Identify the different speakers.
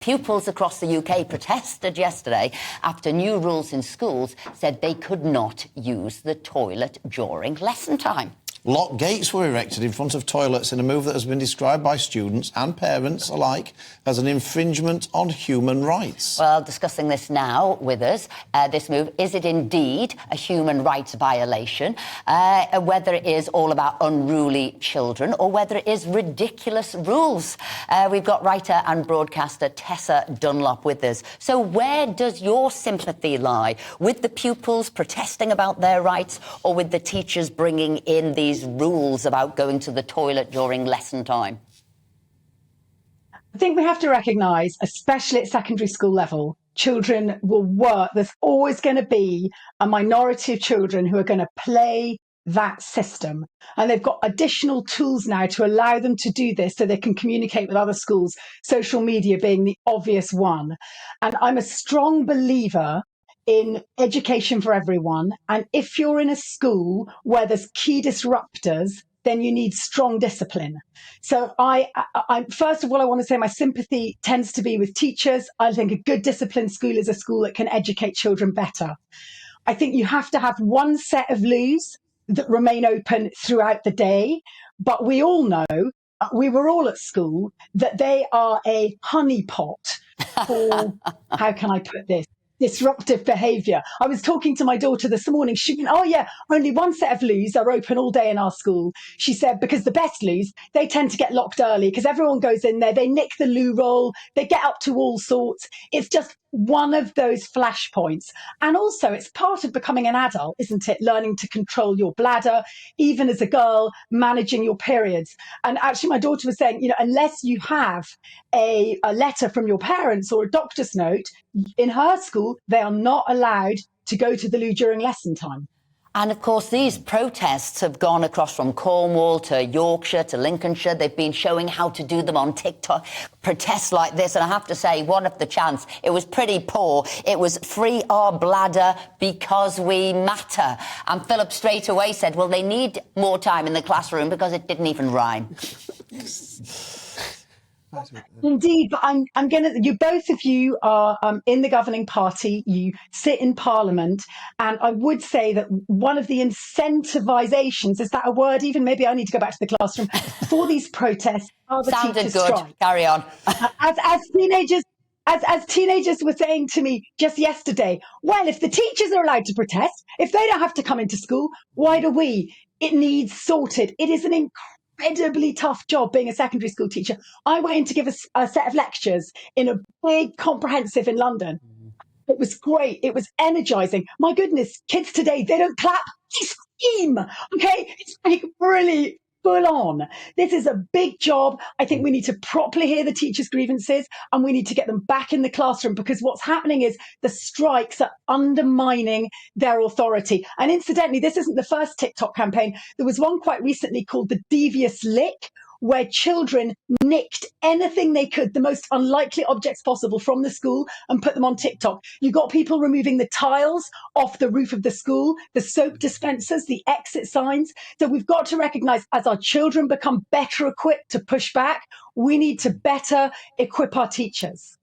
Speaker 1: Pupils across the UK protested yesterday after new rules in schools said they could not use the toilet during lesson time.
Speaker 2: Locked gates were erected in front of toilets in a move that has been described by students and parents alike as an infringement on human rights.
Speaker 1: Well, discussing this now with us, this move, is it indeed a human rights violation? Whether it is all about unruly children or whether it is ridiculous rules. We've got writer and broadcaster Tessa Dunlop with us. So where does your sympathy lie? With the pupils protesting about their rights or with the teachers bringing in these rules about going to the toilet during lesson time?
Speaker 3: I think we have to recognise, especially at secondary school level, children will work. There's always going to be a minority of children who are going to play that system. And they've got additional tools now to allow them to do this so they can communicate with other schools, social media being the obvious one. And I'm a strong believer in education for everyone. And if you're in a school where there's key disruptors, then you need strong discipline. So I first of all, I want to say my sympathy tends to be with teachers. I think a good disciplined school is a school that can educate children better. I think you have to have one set of loos that remain open throughout the day. But we all know, we were all at school, that they are a honeypot for, how can I put this? Disruptive behaviour. I was talking to my daughter this morning. She went, oh yeah, only one set of loos are open all day in our school. She said, because the best loos, they tend to get locked early because everyone goes in there, they nick the loo roll, they get up to all sorts. It's just one of those flashpoints. And also it's part of becoming an adult, isn't it? Learning to control your bladder, even as a girl, managing your periods. And actually my daughter was saying, you know, unless you have a letter from your parents or a doctor's note, in her school, they are not allowed to go to the loo during lesson time.
Speaker 1: And of course, these protests have gone across from Cornwall to Yorkshire to Lincolnshire. They've been showing how to do them on TikTok, protests like this. And I have to say, one of the chants, it was pretty poor. It was free our bladder because we matter. And Philip straight away said, well, they need more time in the classroom because it didn't even rhyme.
Speaker 3: Indeed, but I'm going to, you both of you are in the governing party, you sit in Parliament, and I would say that one of the incentivisations, is that a word even? Maybe I need to go back to the classroom, for these protests are the
Speaker 1: Sounded
Speaker 3: teachers'
Speaker 1: good.
Speaker 3: strike.
Speaker 1: Carry on.
Speaker 3: As teenagers were saying to me just yesterday, well, if the teachers are allowed to protest, if they don't have to come into school, why do we? It needs sorted. It is an incredibly tough job being a secondary school teacher. I went in to give a set of lectures in a big comprehensive in London. It was great. It was energizing. My goodness, kids today, they don't clap, they scream. Okay, it's like really full on. This is a big job. I think we need to properly hear the teachers' grievances and we need to get them back in the classroom, because what's happening is the strikes are undermining their authority. And incidentally, this isn't the first TikTok campaign. There was one quite recently called the Devious Lick, where children nicked anything they could, the most unlikely objects possible from the school, and put them on TikTok. You got people removing the tiles off the roof of the school, the soap dispensers, the exit signs. So we've got to recognise, as our children become better equipped to push back, we need to better equip our teachers.